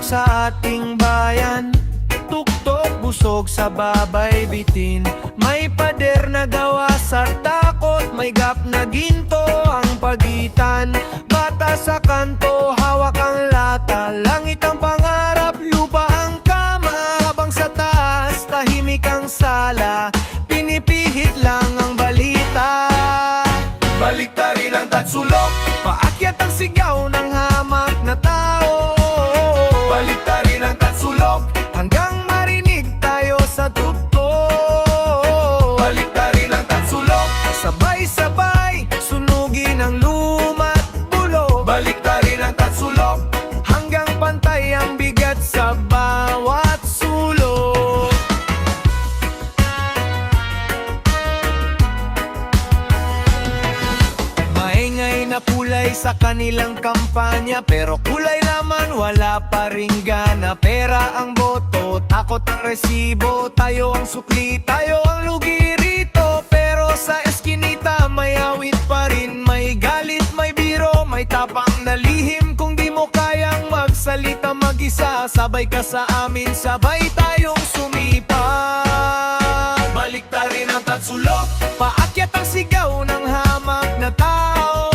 sa ating bayan. Tuktok busog sa babay bitin, may pader na gawa sa takot, may gap na ginto ang pagitan. Bata sa kanto, hawak ang lata, langit ang pangarap, lupa ang kama. Habang sa taas, tahimik ang sala, pinipihit lang ang balita. Baliktarin ang tatsulok, paakyat ang sigaw ng hamak na tao. Baliktarin ang tatsulok, hanggang marinig tayo sa tuktok. Baliktarin ang tatsulok, sabay-sabay, sunugin ang luma't bulok. Baliktarin ang tatsulok, hanggang pantay ang bigat sa bawat sulok. Maingay na kulay sa kanilang kampanya, pero kulay laman wala pa ring gana. Pera ang boto, takot ang resibo, tayo ang sukli, tayo ang lugi rito. Pero sa eskinita may awit pa rin, may galit, may biro, may tapang na lihim. Kung di mo kayang magsalita mag-isa, sabay ka sa amin, sabay tayong sumipa. Baliktarin ang tatsulok, paakyat ang sigaw ng hamak na tao.